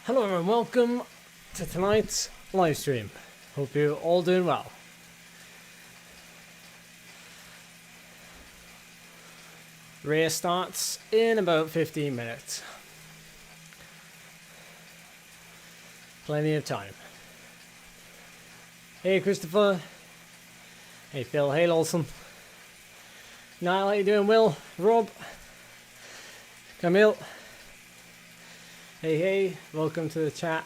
Hello and welcome to tonight's live stream. Hope you're all doing well. Race starts in about 15 minutes. Plenty of time. Hey Christopher. Hey Phil. Hey Lawson. Niall, how you doing? Will? Rob? Camille? Hey, welcome to the chat.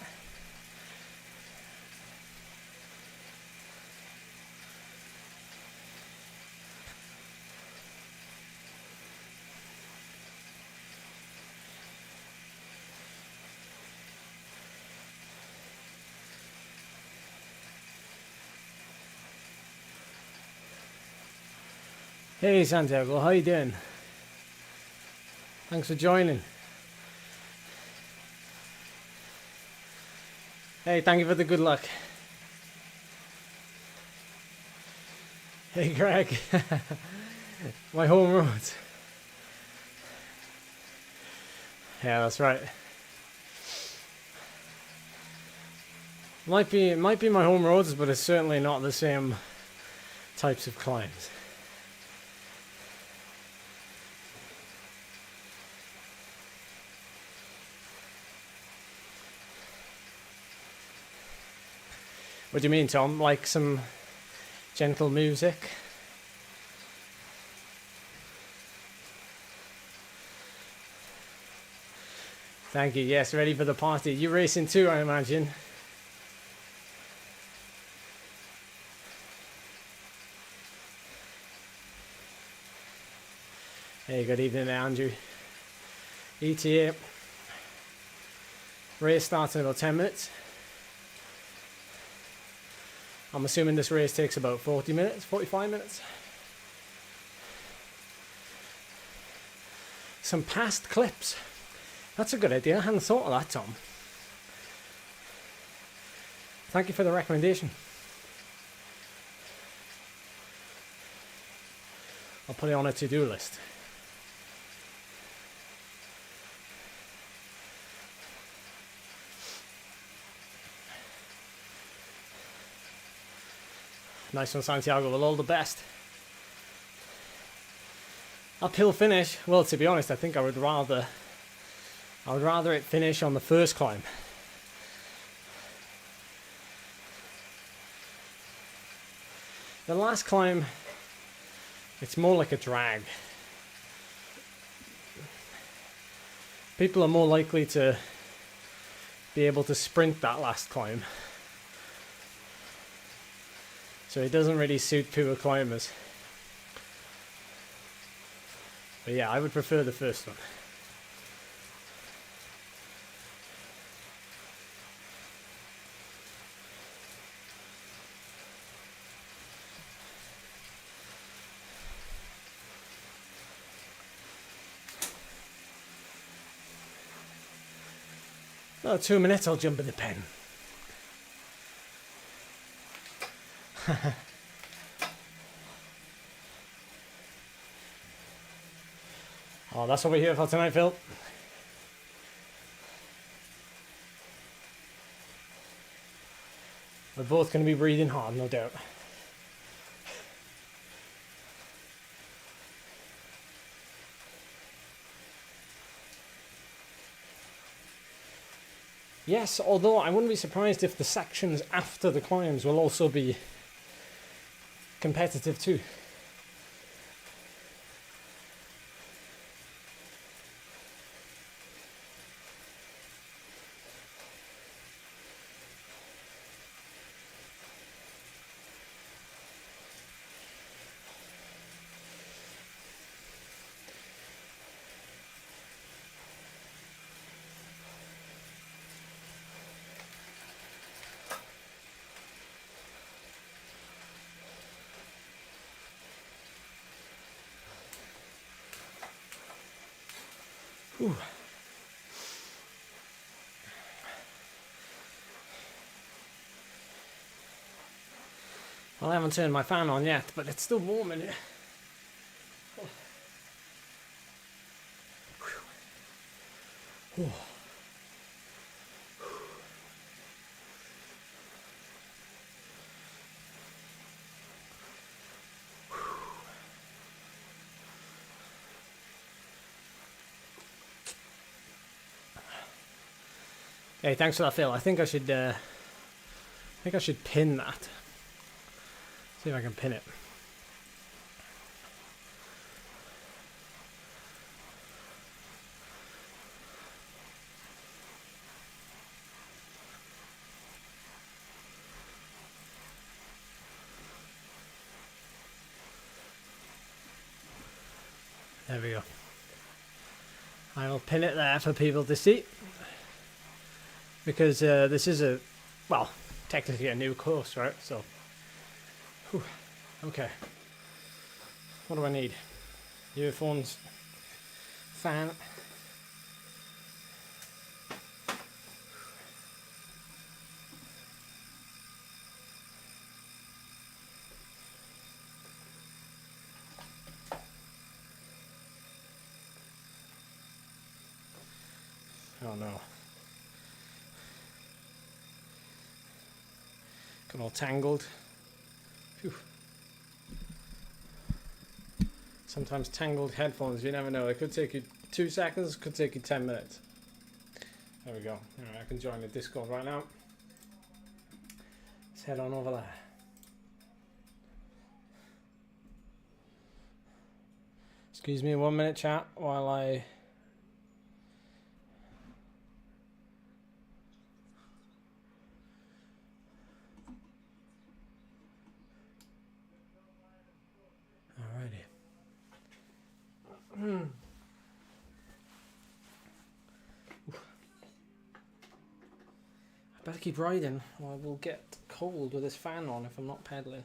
Hey Santiago, how you doing? Thanks for joining. Hey, thank you for the good luck. Hey Greg. My home roads. Yeah, that's right. Might be my home roads, but it's certainly not the same types of climbs. What do you mean, Tom? Like some gentle music? Thank you. Yes, ready for the party. You're racing too, I imagine. Hey, good evening, Andrew. ETA. Race starts in about 10 minutes. I'm assuming this race takes about 40 minutes, 45 minutes. Some past clips. That's a good idea. I hadn't thought of that, Tom. Thank you for the recommendation. I'll put it on a to-do list. Nice one, Santiago. Well, all the best. Uphill finish. Well, to be honest, I think I would rather it finish on the first climb. The last climb, it's more like a drag. People are more likely to be able to sprint that last climb. So it doesn't really suit pure climbers. But yeah, I would prefer the first one. About 2 minutes, I'll jump in the pen. Oh, that's what we're here for tonight, Phil. We're both going to be breathing hard, no doubt. Yes, although I wouldn't be surprised if the sections after the climbs will also be competitive too. Ooh. Well, I haven't turned my fan on yet, but it's still warm in here. Oh. Hey, thanks for that, Phil. I think I should pin that. See if I can pin it. There we go. I will pin it there for people to see. Because this is technically a new course, right? So, whew, okay. What do I need? Earphones, fan. Oh no. Got all tangled. Phew. Sometimes tangled headphones, you never know. It could take you 2 seconds, could take you 10 minutes. There we go. Alright, I can join the Discord right now. Let's head on over there. Excuse me 1 minute, chat, while I... I better keep riding or I will get cold with this fan on if I'm not pedaling.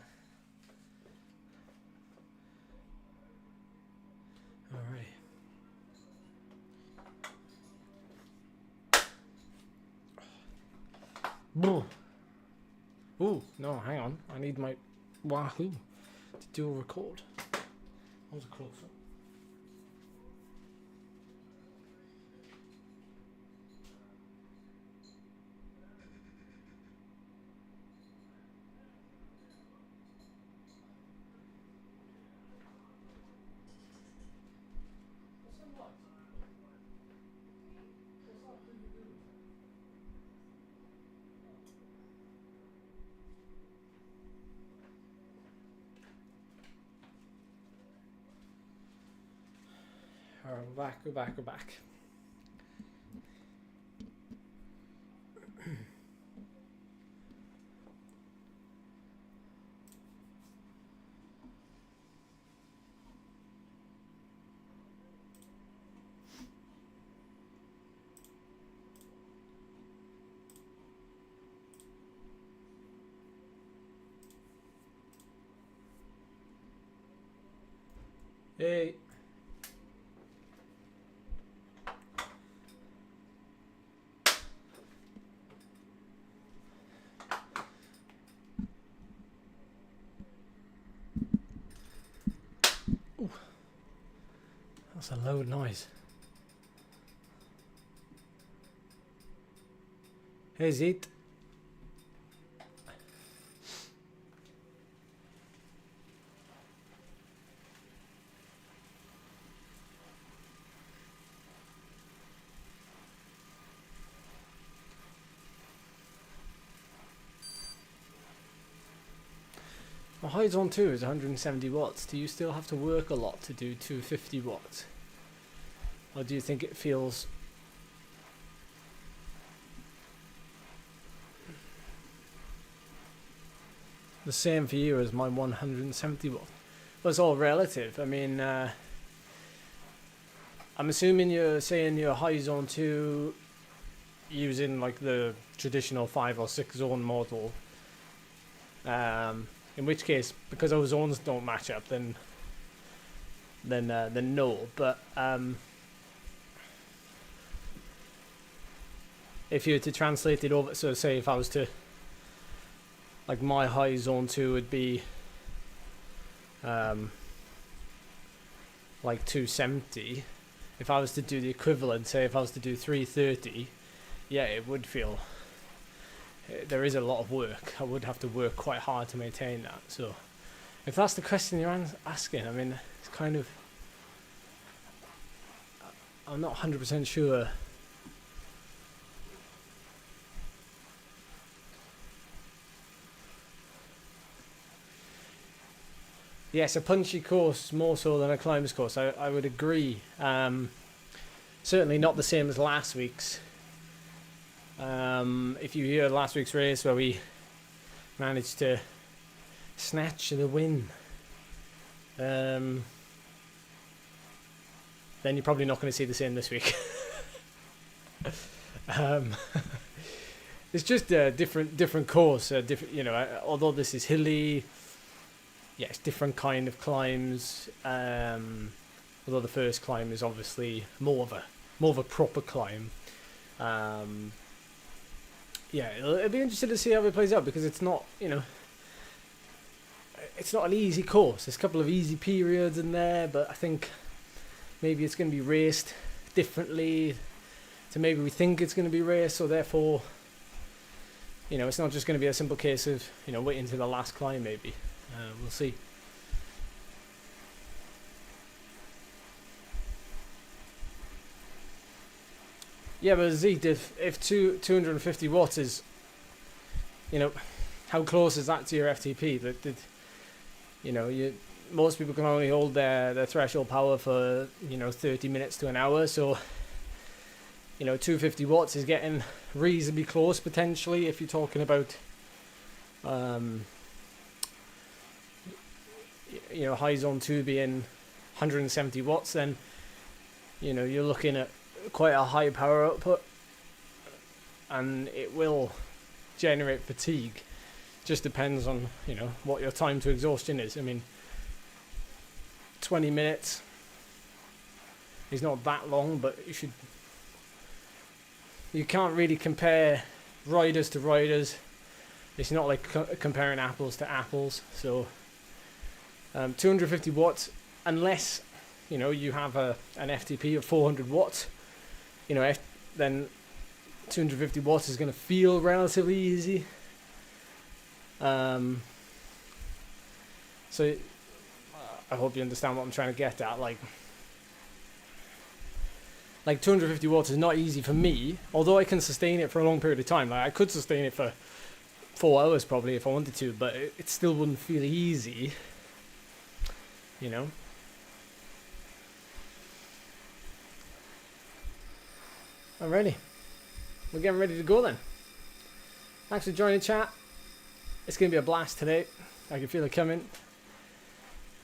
Alright. Ooh, no, hang on. I need my Wahoo to do a record. That was a close one. Alright, we're back. Hey. Ooh. That's a loud noise. Hey, Zit. Well, Horizon 2 is 170 watts. Do you still have to work a lot to do 250 watts? Or do you think it feels... the same for you as my 170 watts? Well, it's all relative. I mean, I'm assuming you're saying your Horizon 2 using like the traditional 5 or 6 zone model. In which case, because those zones don't match up, then no. But if you were to translate it over, so say if I was to, like my high zone 2 would be like 270. If I was to do the equivalent, say if I was to do 330, yeah, it would feel... there is a lot of work. I would have to work quite hard to maintain that. So if that's the question you're asking, I mean, it's kind of... I'm not 100% sure Yes, a punchy course more so than a climbers course. I would agree. Certainly not the same as last week's. If you hear last week's race where we managed to snatch the win, then you're probably not going to see the same this week. It's just a different course. Different, although this is hilly, yeah, it's different kind of climbs. Although the first climb is obviously more of a proper climb. Yeah, it'll be interesting to see how it plays out, because it's not, it's not an easy course. There's a couple of easy periods in there, but I think maybe it's going to be raced differently to maybe we think it's going to be raced, so therefore, it's not just going to be a simple case of, waiting to the last climb maybe. We'll see. Yeah, but Zeke, if 250 watts is, how close is that to your FTP? Most people can only hold their threshold power for 30 minutes to an hour, so 250 watts is getting reasonably close potentially. If you're talking about high zone 2 being 170 watts, then you're looking at quite a high power output, and it will generate fatigue. Just depends on what your time to exhaustion is. I mean, 20 minutes is not that long, but you can't really compare riders to riders. It's not like comparing apples to apples. So 250 watts, unless you have an FTP of 400 watts, then 250 watts is going to feel relatively easy. So I hope you understand what I'm trying to get at. Like 250 watts is not easy for me, although I can sustain it for a long period of time. Like, I could sustain it for 4 hours probably if I wanted to, but it still wouldn't feel easy. Alrighty, we're getting ready to go then. Thanks for joining chat. It's going to be a blast today. I can feel it coming.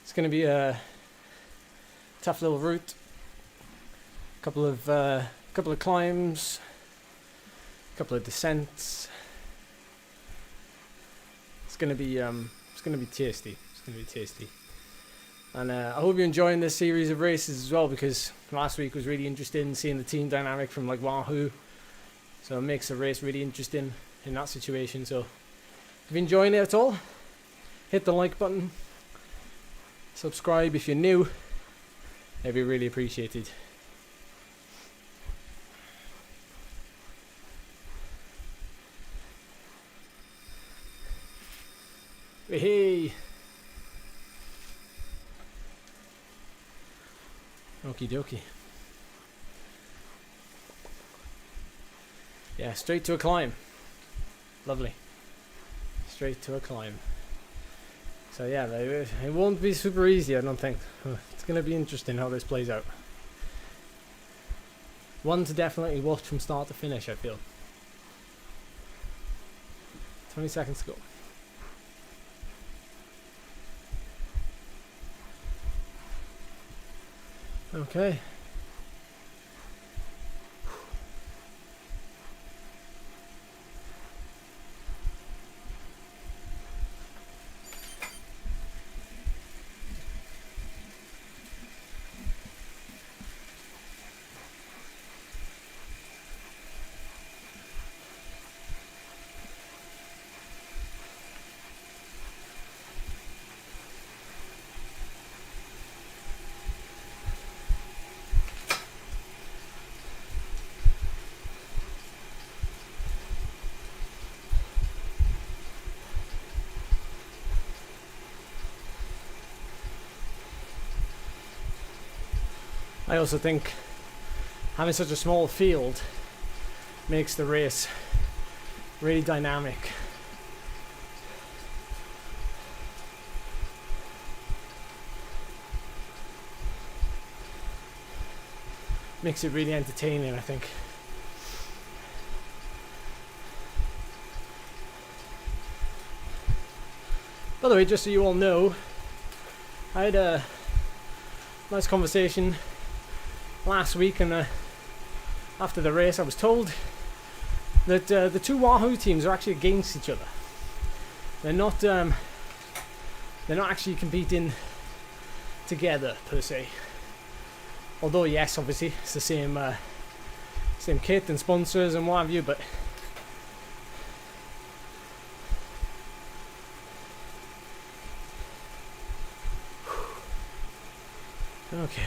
It's going to be a tough little route. Couple of climbs, couple of descents. It's going to be tasty. It's going to be tasty. And I hope you're enjoying this series of races as well, because last week was really interesting seeing the team dynamic from Wahoo. So it makes the race really interesting in that situation. So if you're enjoying it at all, hit the like button. Subscribe if you're new. That'd be really appreciated. Hey! Okie dokie. Yeah, straight to a climb. Lovely. Straight to a climb. So yeah, it won't be super easy, I don't think. It's going to be interesting how this plays out. One to definitely watch from start to finish, I feel. 20 seconds to go. Okay. I also think having such a small field makes the race really dynamic. makes it really entertaining, I think. By the way, just so you all know, I had a nice conversation last week, and after the race I was told that the two Wahoo teams are actually against each other. They're not actually competing together per se. Although yes, obviously it's the same kit and sponsors and what have you, but okay.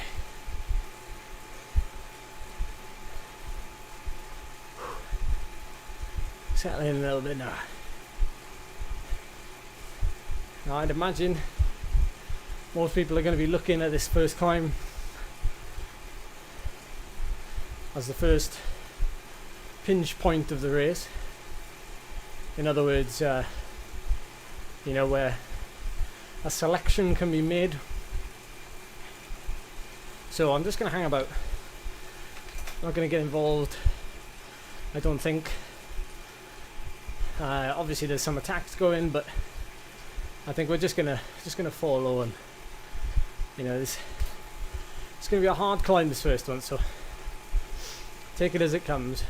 Settling in a little bit now. Now I'd imagine most people are going to be looking at this first climb as the first pinch point of the race. In other words, you know, where a selection can be made. So I'm just going to hang about. I'm not going to get involved, I don't think. Obviously there's some attacks going, but I think we're just gonna follow, and you know, it's gonna be a hard climb, this first one, so take it as it comes.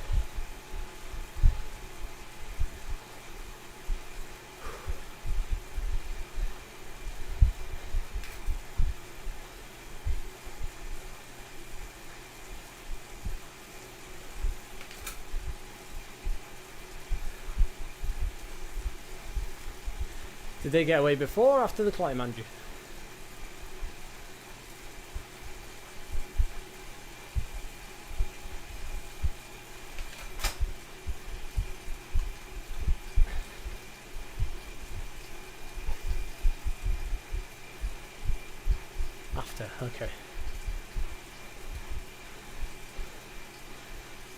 Did they get away before or after the climb, Andrew? After, okay.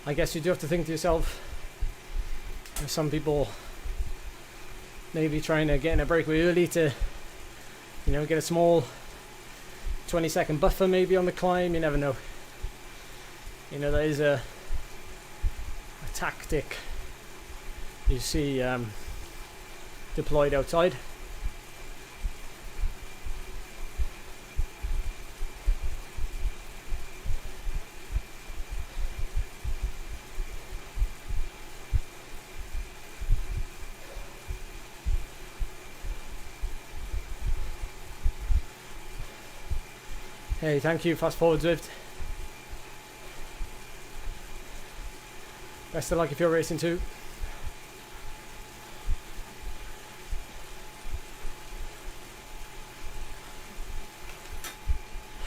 I guess you do have to think to yourself, there's some people maybe trying to get in a breakaway early to, you know, get a small 20-second buffer maybe on the climb. You never know. You know, that is a tactic you see deployed outside. Hey, thank you, Fast Forward Zwift. Best of luck if you're racing too.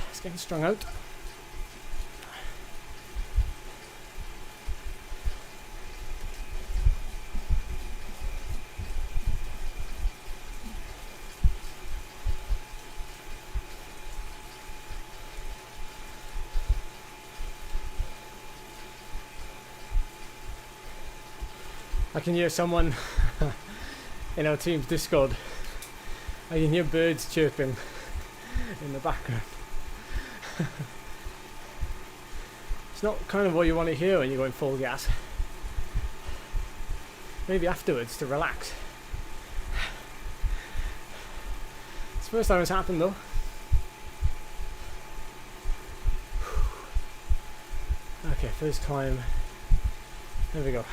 It's getting strung out. I can hear someone in our team's Discord. I can hear birds chirping in the background. It's not kind of what you want to hear when you're going full gas. Maybe afterwards to relax. It's the first time it's happened though. Okay, first climb. There we go.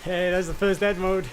Okay, there's the first dead mode.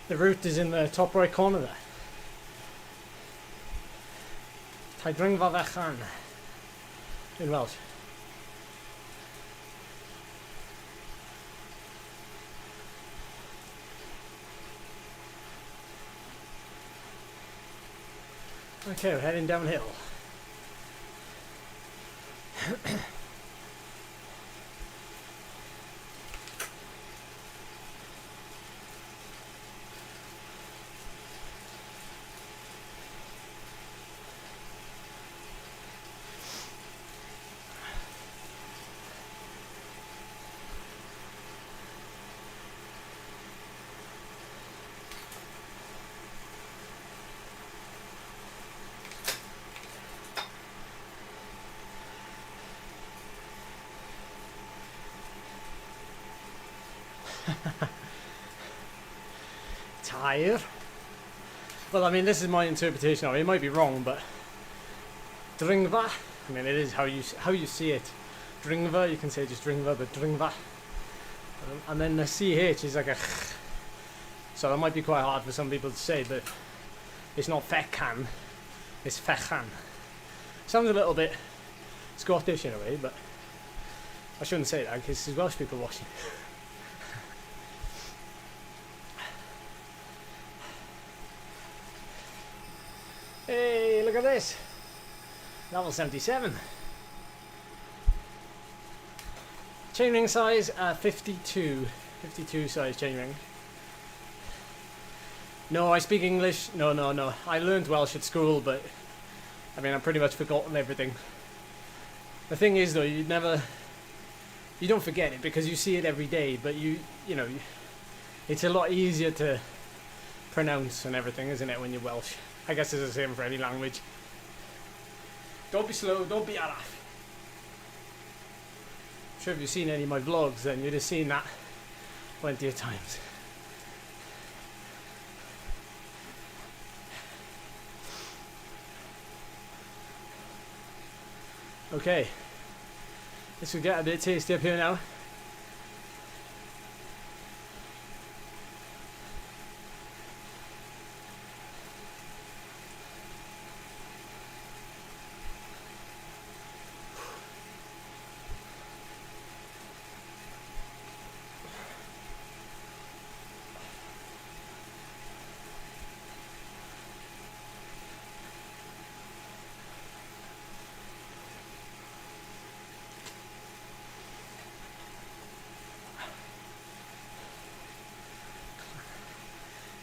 The route is in the top right corner there. Taidringfa fechan. In Welsh. Okay, we're heading downhill. Tired. Well, I mean, this is my interpretation of it. It might be wrong, but dringva. I mean, it is how you see it. Dringva. You can say just dringva, but dringva. And then the ch is like a. So that might be quite hard for some people to say, but it's not fechan. It's fechan. Sounds a little bit Scottish in a way, but I shouldn't say that because there's Welsh people watching. Hey, look at this. Level 77. Chainring size 52. 52 size chainring. No, I speak English. No. I learned Welsh at school, but I mean, I've pretty much forgotten everything. The thing is, though, you don't forget it because you see it every day, but you know, it's a lot easier to pronounce and everything, isn't it, when you're Welsh? I guess it's the same for any language. Don't be slow, don't be araf. I'm sure if you've seen any of my vlogs, then you'd have seen that plenty of times. Okay, this will get a bit tasty up here now.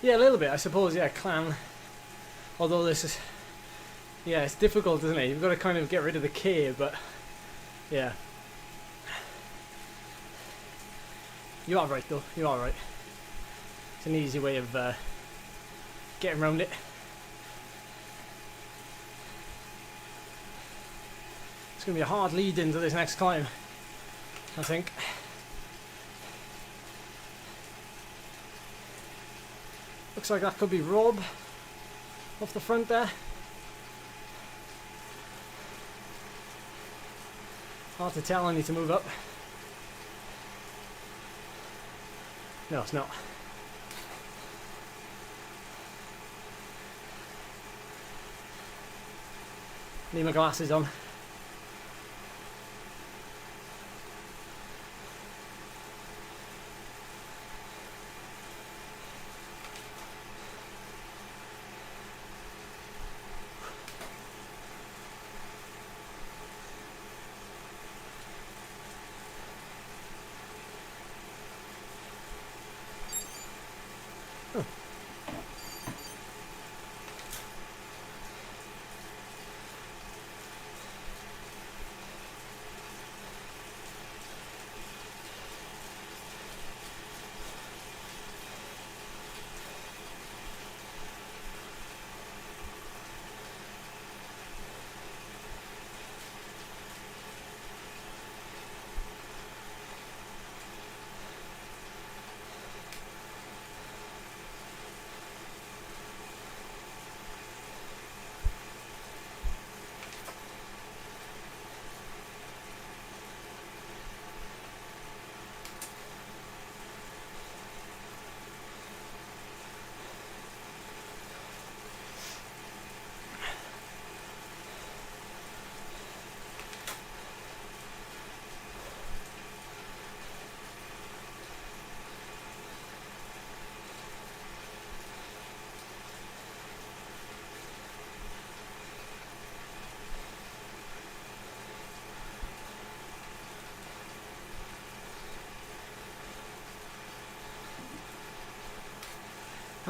Yeah, a little bit, I suppose, yeah, clan. Although this is, yeah, it's difficult, isn't it? You've got to kind of get rid of the K, but, yeah. You are right, though, you are right. It's an easy way of getting around it. It's going to be a hard lead into this next climb, I think. Looks like that could be Rob off the front there. Hard to tell, I need to move up. No, it's not. Need my glasses on.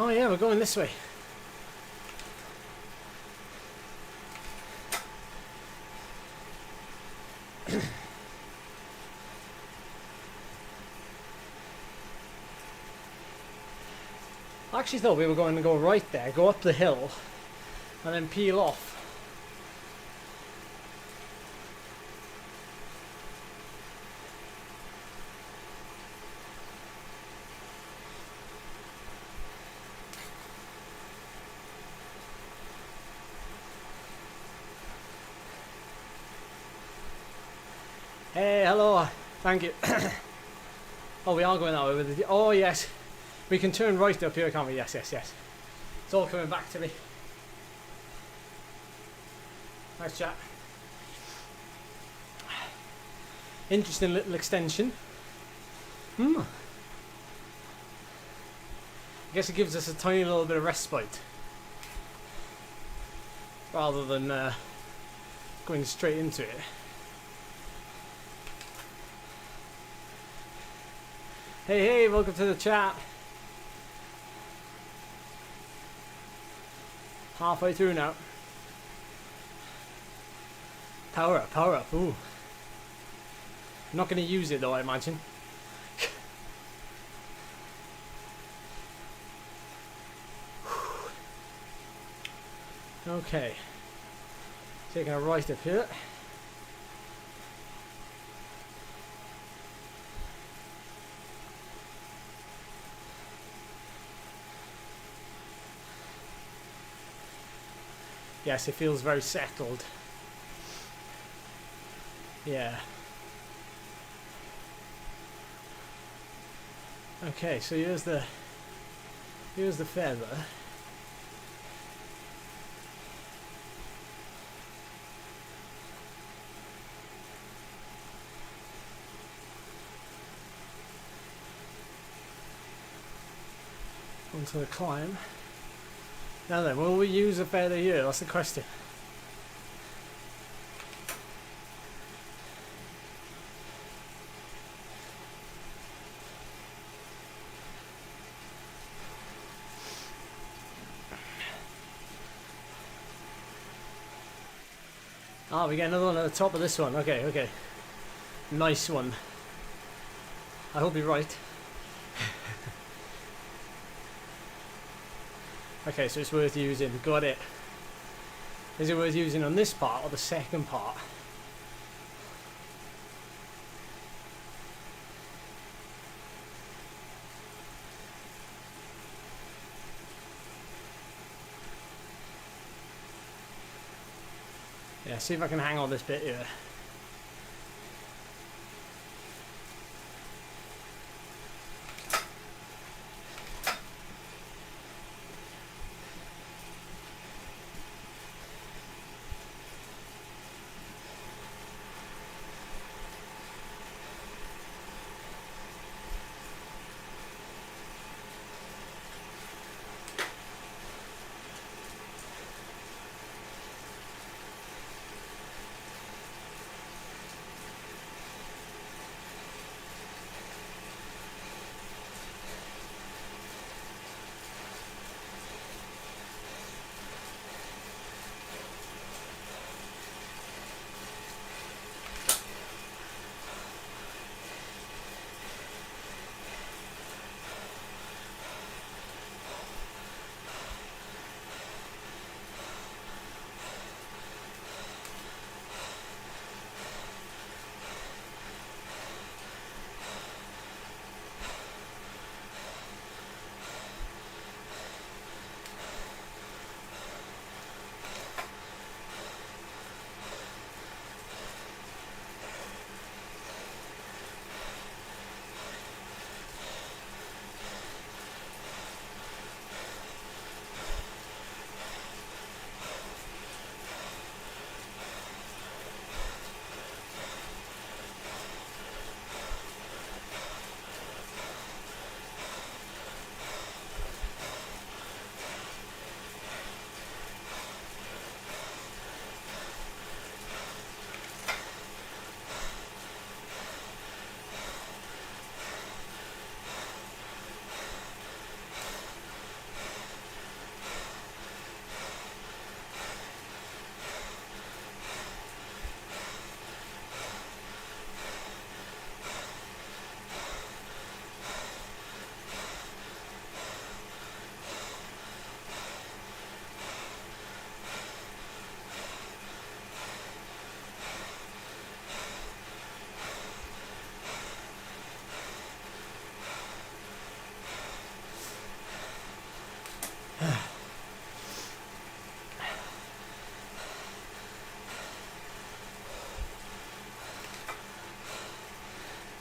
Oh yeah, we're going this way. I actually thought we were going to go right there, go up the hill, and then peel off. Hey, hello, thank you. Oh, we are going that way with the... Oh, yes. We can turn right up here, can't we? Yes, yes, yes. It's all coming back to me. Nice chat. Interesting little extension. I guess it gives us a tiny little bit of respite. Rather than going straight into it. Hey, hey, welcome to the chat. Halfway through now. Power up, ooh. I'm not going to use it though, I imagine. Okay. Taking a right up here. Yes, it feels very settled. Yeah. Okay, so here's the feather. Onto the climb. Now then, will we use a feather here? That's the question. Ah, we get another one at the top of this one. Okay, okay. Nice one. I hope you're right. Okay, so it's worth using. Got it. Is it worth using on this part or the second part? Yeah, see if I can hang on this bit here.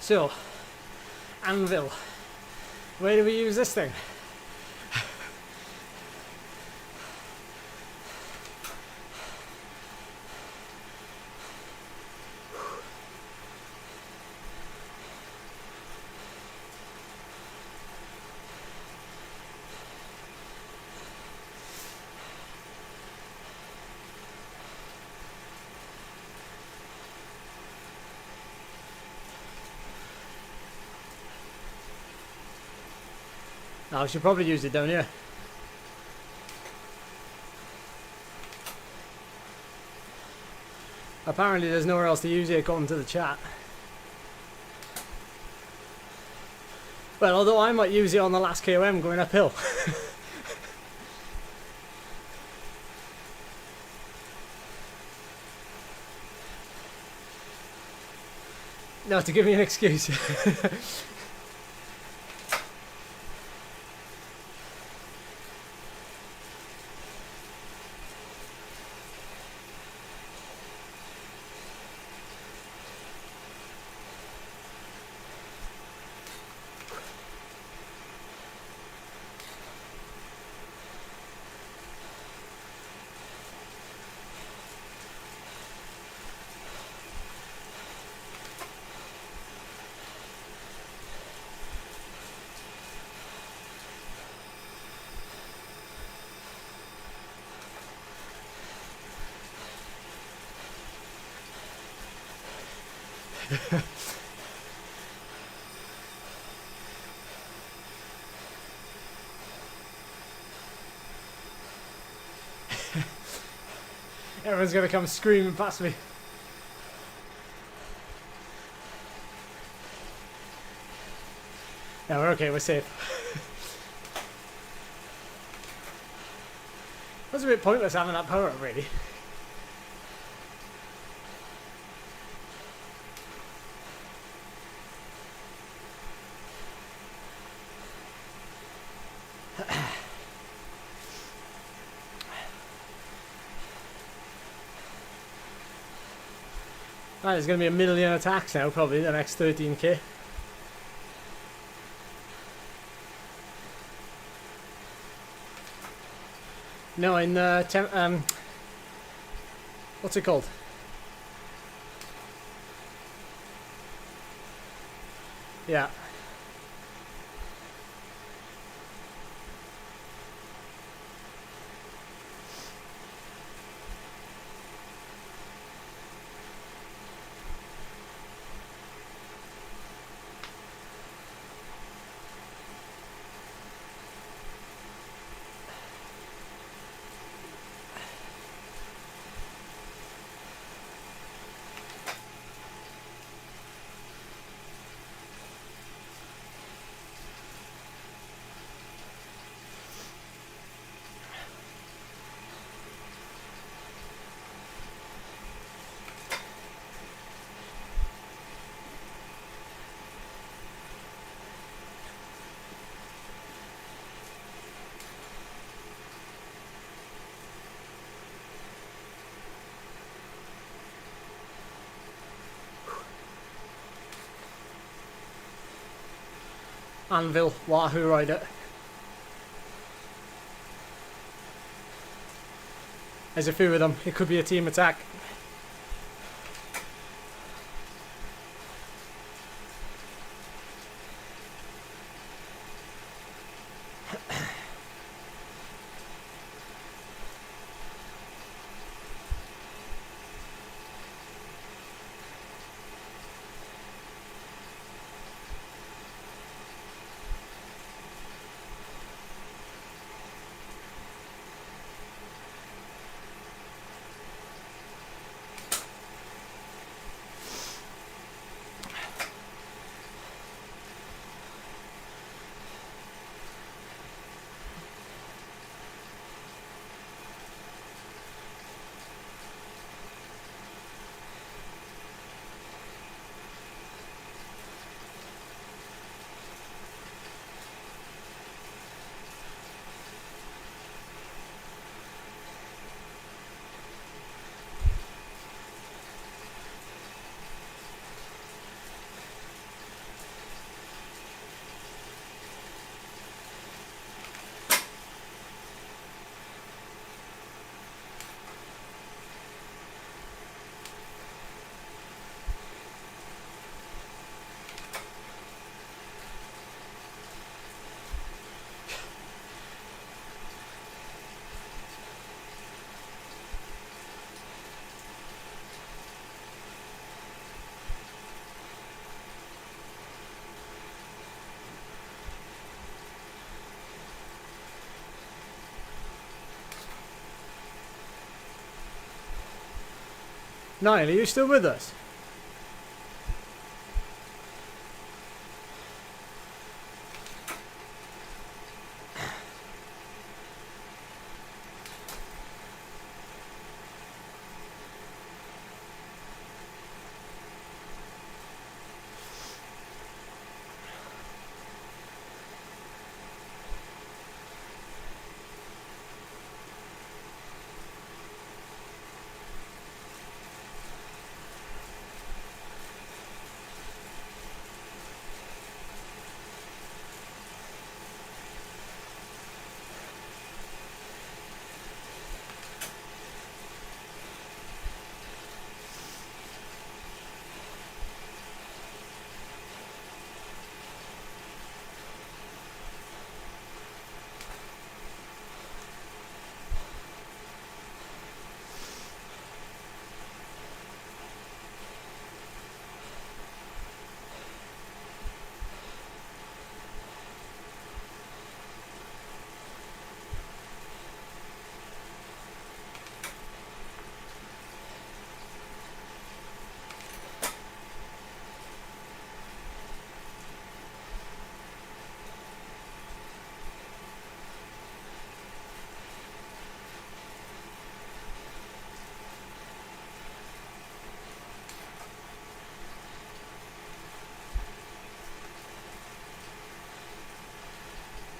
So, anvil. Where do we use this thing? I should probably use it down here. Apparently there's nowhere else to use it according to the chat. Well, although I might use it on the last KOM going uphill. No, to give me an excuse. Everyone's gonna come screaming past me. No, we're okay, we're safe. That's a bit pointless having that power up, really. Right, there's going to be 1 million attacks now, probably, the next 13k. No, in what's it called? Yeah. Anvil, Wahoo rider. There's a few of them. It could be a team attack. Niall, are you still with us?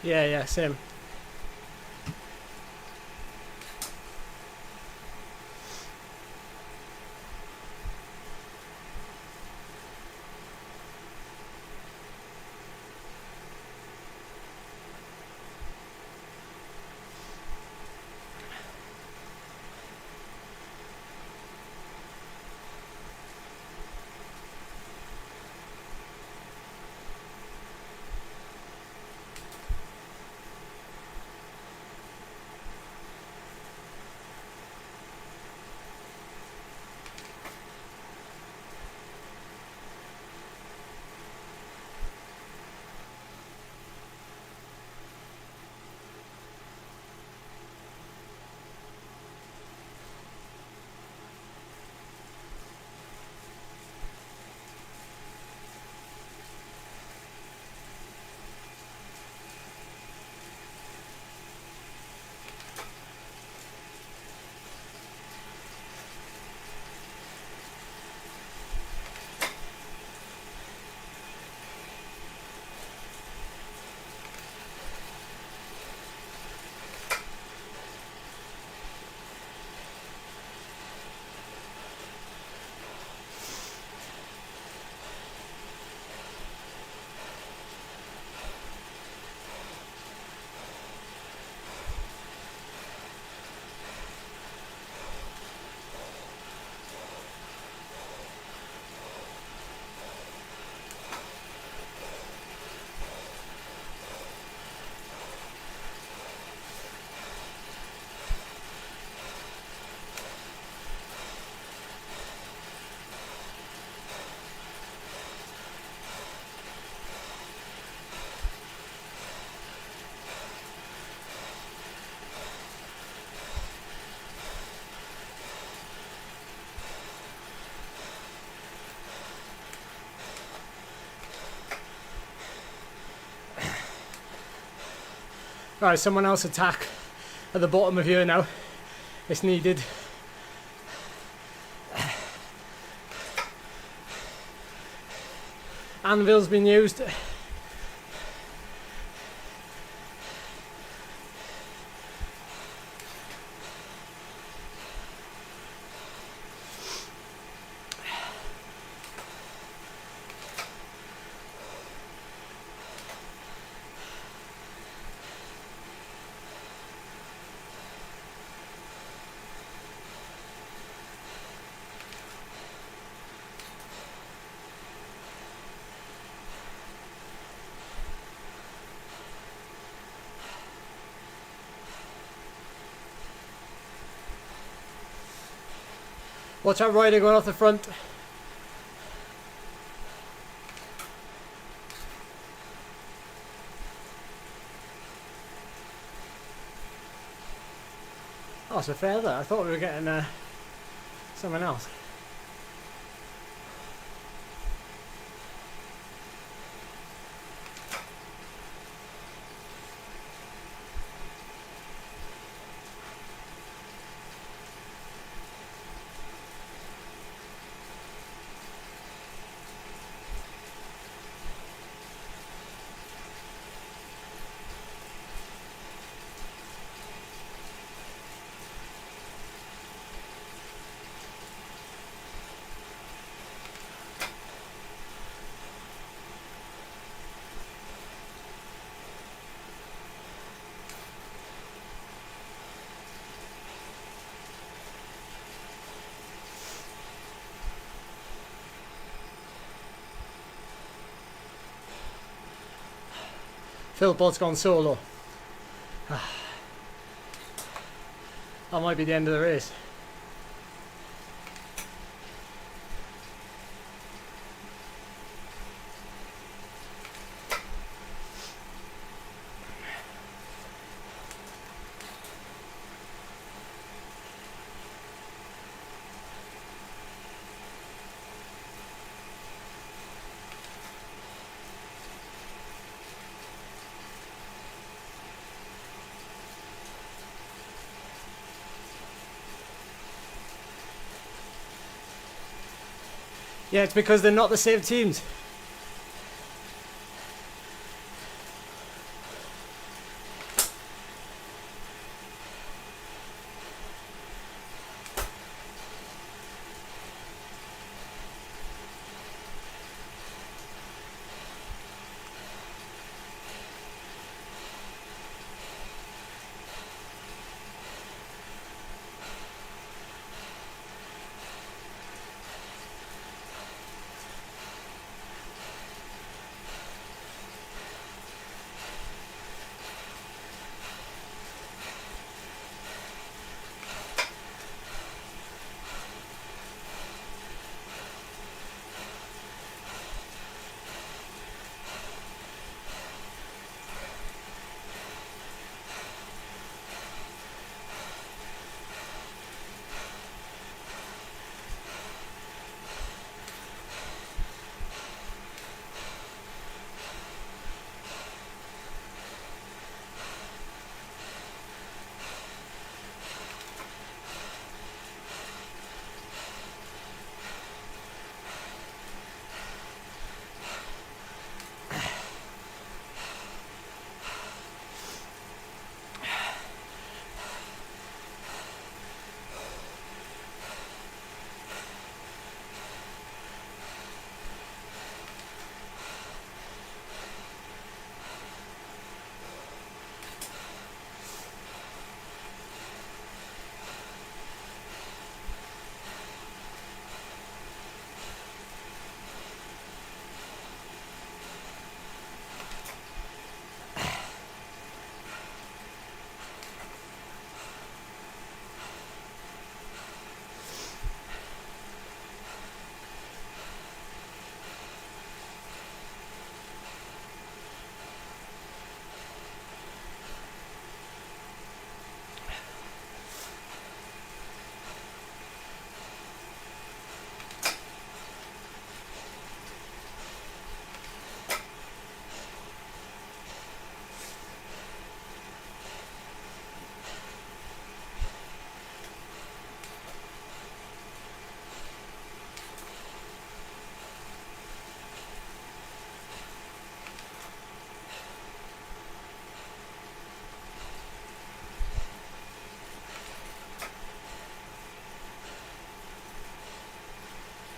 Yeah, same. Right, someone else attack at the bottom of here now. It's needed. Anvil's been used. Watch out, rider going off the front. Oh, it's a fair there. I thought we were getting someone else. Philpott's gone solo. That might be the end of the race. Yeah, it's because they're not the same teams.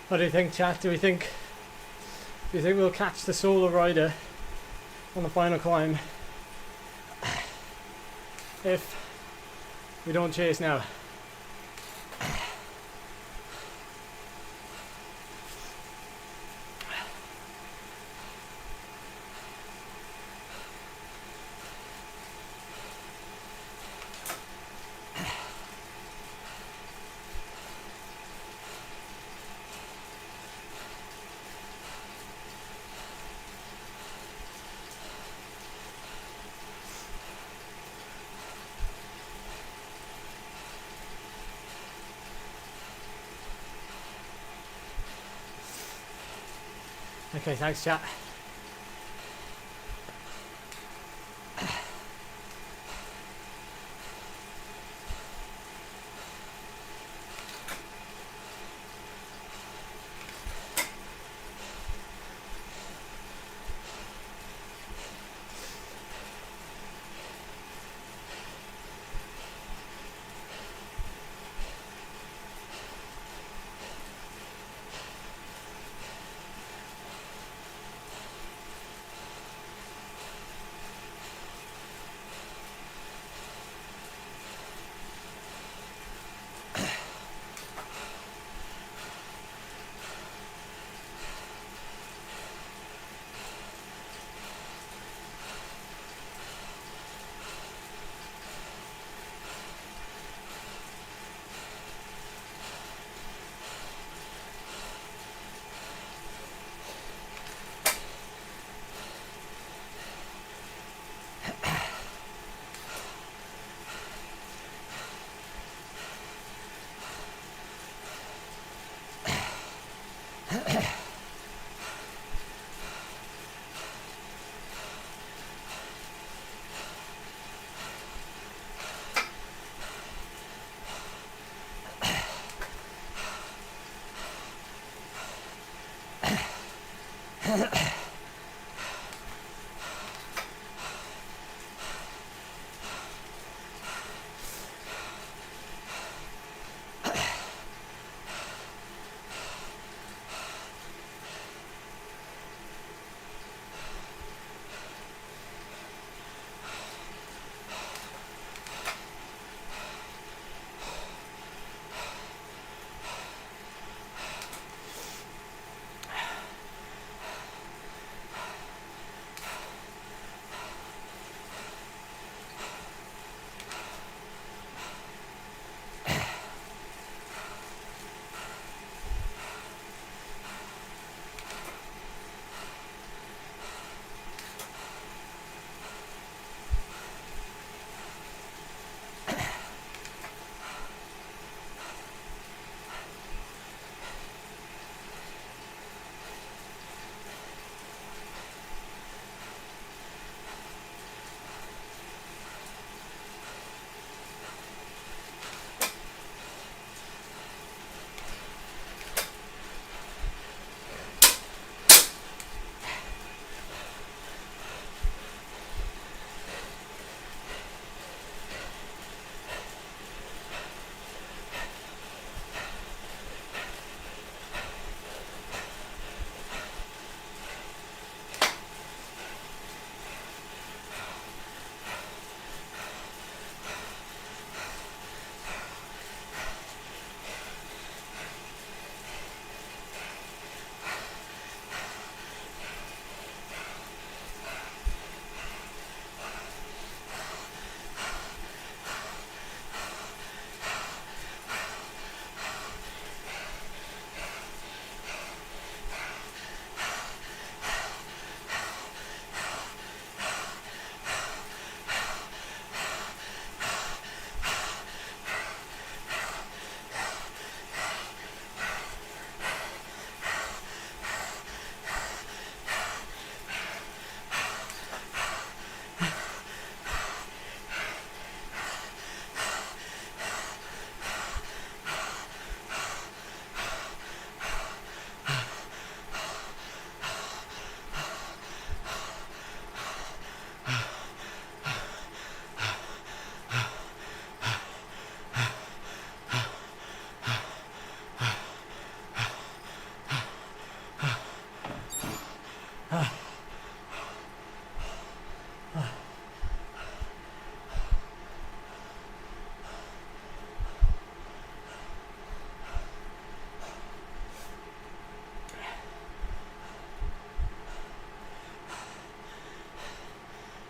What do you think, chat? Do you think we'll catch the solo rider on the final climb if we don't chase now? Okay, thanks, chat.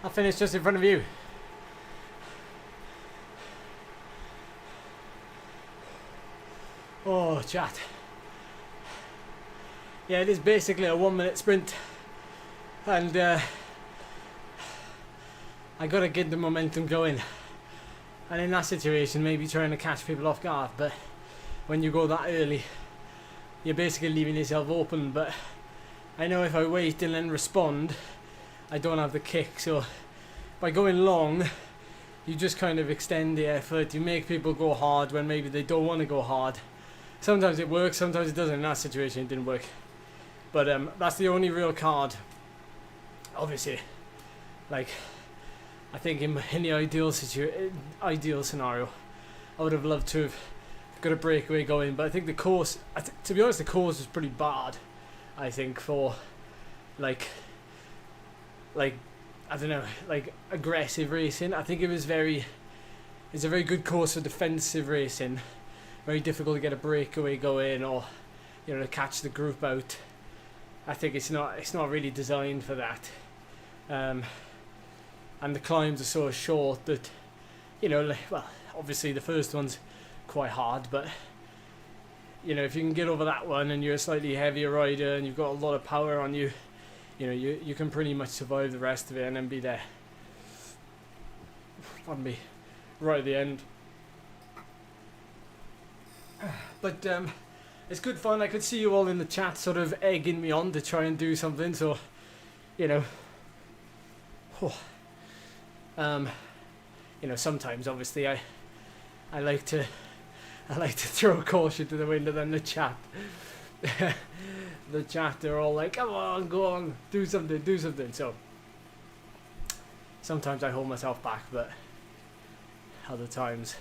I'll finish just in front of you. Oh, chat. Yeah, it is basically a 1 minute sprint. And I gotta get the momentum going. And in that situation, maybe trying to catch people off guard. But when you go that early, you're basically leaving yourself open. But I know if I wait and then respond, I don't have the kick. So by going long, you just kind of extend the effort. You make people go hard when maybe they don't want to go hard. Sometimes it works, sometimes it doesn't. In that situation, it didn't work. But that's the only real card. Obviously, like, I think in the ideal scenario, I would have loved to have got a breakaway going. But I think the course, to be honest, the course was pretty bad. I think for like I don't know, like aggressive racing. I think it's a very good course for defensive racing. Very difficult to get a breakaway going or, you know, to catch the group out. I think it's not really designed for that. And the climbs are so short that, you know, well, obviously the first one's quite hard, but you know, if you can get over that one and you're a slightly heavier rider and you've got a lot of power on you, you know, you can pretty much survive the rest of it and then be there. Pardon me, right at the end. But it's good fun. I could see you all in the chat sort of egging me on to try and do something, so, you know. You know, sometimes obviously I like to throw caution to the wind, and then the chat they're all like, come on, go on, do something. So sometimes I hold myself back, but other times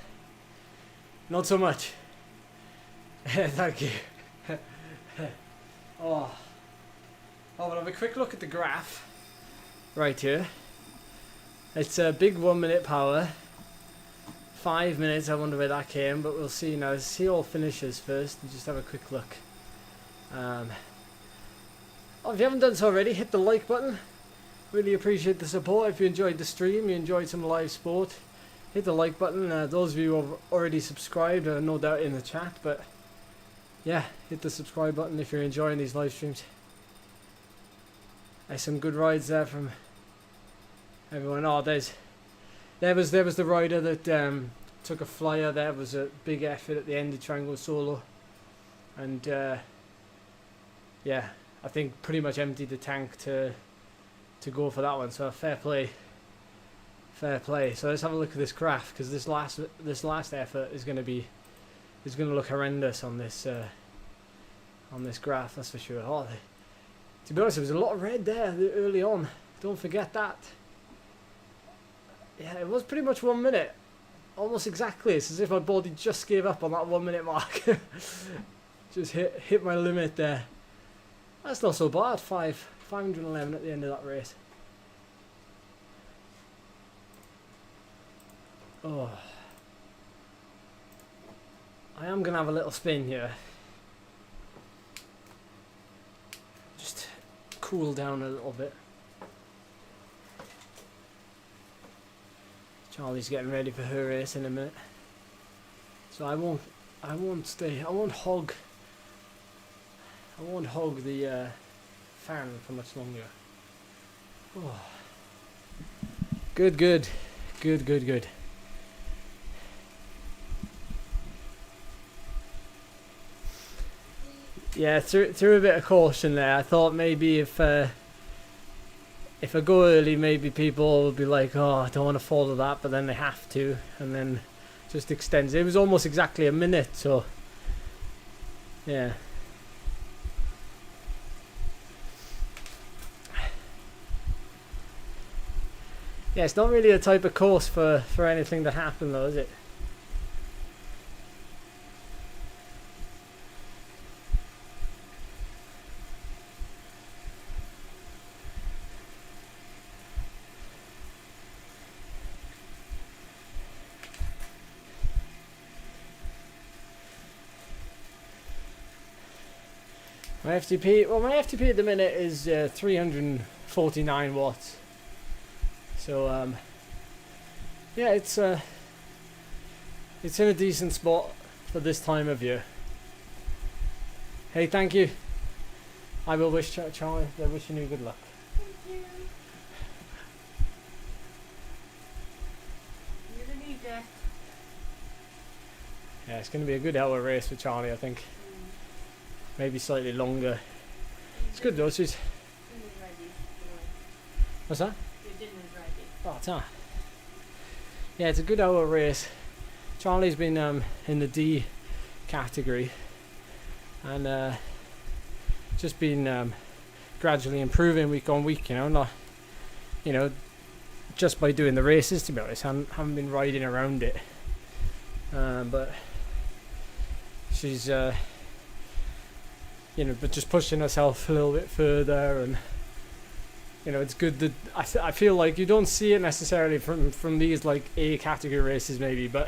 not so much. Thank you. We'll have a quick look at the graph right here. It's a big 1 minute power. 5 minutes, I wonder where that came, but we'll see now. Let's see all finishes first and just have a quick look. If you haven't done so already, hit the like button. Really appreciate the support. If you enjoyed the stream, you enjoyed some live sport, hit the like button. Those of you who have already subscribed are no doubt in the chat, but yeah, hit the subscribe button if you're enjoying these live streams. There's some good rides there from everyone. Oh, there was the rider that took a flyer. There was a big effort at the end to try and go solo, and yeah, I think pretty much emptied the tank to go for that one. So fair play. So let's have a look at this graph, because this last effort is going to look horrendous on this graph, that's for sure. To be honest, there was a lot of red there early on. Don't forget that. Yeah, it was pretty much 1 minute. Almost exactly. It's as if my body just gave up on that 1 minute mark. Just hit my limit there. That's not so bad. 511 at the end of that race. Oh. I am going to have a little spin here. Just cool down a little bit. Charlie's getting ready for her race in a minute, so I won't hog the fan for much longer. Oh. Good. Yeah, through a bit of caution there. I thought maybe if I go early, maybe people will be like, oh, I don't want to follow that, but then they have to, and then just extends. It was almost exactly a minute, so yeah. Yeah, it's not really the type of course for anything to happen though, is it? My FTP at the minute is 349 watts. So yeah, it's in a decent spot for this time of year. Hey, thank you. I will wish Charlie, they're wishing you good luck. Thank you. You're gonna need that. Yeah, it's going to be a good hour race for Charlie, I think. Maybe slightly longer. It's good though. She's. What's that? Your dinner's ready. Oh, it's yeah, it's a good hour race. Charlie's been in the D category, and just been gradually improving week on week. Not just by doing the races. To be honest, I haven't been riding around it, but she's but just pushing herself a little bit further, and it's good that I feel like you don't see it necessarily from these like A category races maybe, but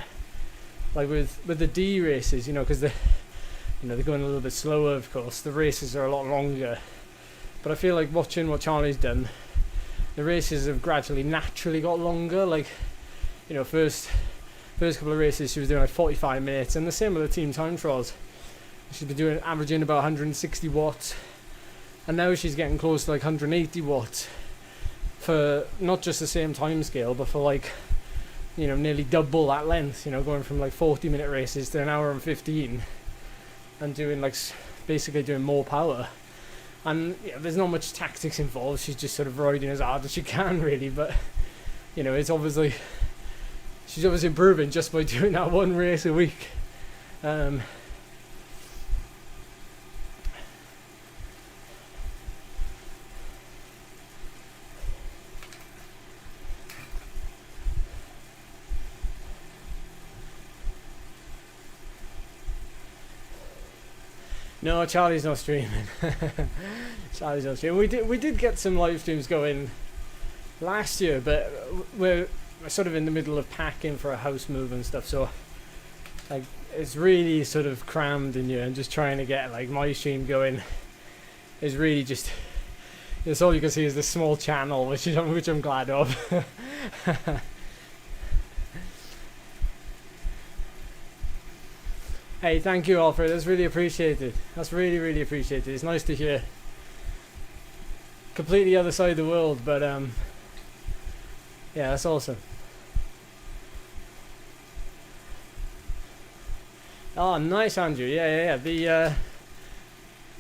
like with the D races, because they're going a little bit slower, of course. The races are a lot longer, but I feel like watching what Charlie's done, the races have gradually naturally got longer. Like first couple of races she was doing like 45 minutes, and the same with the team time trials. She's been averaging about 160 watts, and now she's getting close to like 180 watts for not just the same time scale, but for like nearly double that length. Going from like 40-minute races to an hour and 15. and doing like basically doing more power. And yeah, there's not much tactics involved. She's just sort of riding as hard as she can, really. But you know, it's obviously she's obviously improving just by doing that one race a week. No, Charlie's not streaming. Charlie's not streaming. We did get some live streams going last year, but we're sort of in the middle of packing for a house move and stuff, so like it's really sort of crammed in here, and just trying to get like my stream going is really just, it's all you can see is this small channel, which I'm glad of. Hey, thank you, Alfred. That's really appreciated. That's really, really appreciated. It's nice to hear. Completely other side of the world, but yeah, that's awesome. Oh, nice, Andrew. Yeah.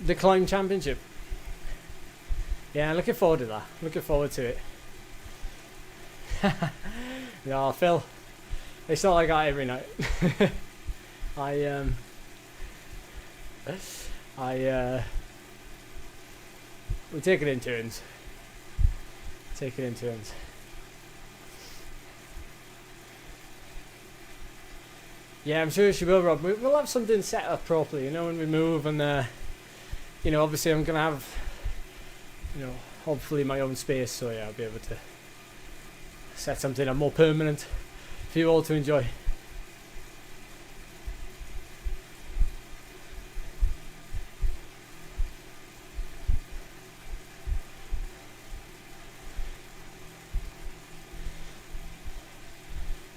The climb championship. Yeah, looking forward to that. Looking forward to it. Yeah, Phil. It's not like that every night. We take it in turns. Take it in turns. Yeah, I'm sure she will, Rob. We'll have something set up properly, you know, when we move, and you know, obviously I'm gonna have, you know, hopefully my own space, so yeah, I'll be able to set something up more permanent for you all to enjoy.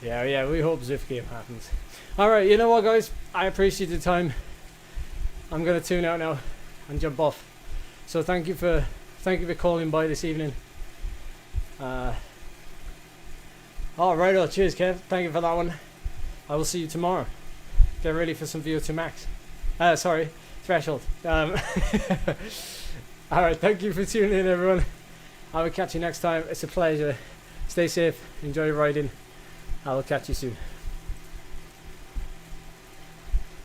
Yeah, we hope Zwift game happens. Alright, you know what, guys? I appreciate the time. I'm going to tune out now and jump off. So thank you for calling by this evening. Alright, cheers, Kev. Thank you for that one. I will see you tomorrow. Get ready for some VO2 Max. Sorry, Threshold. Alright, thank you for tuning in, everyone. I will catch you next time. It's a pleasure. Stay safe. Enjoy your riding. I will catch you soon.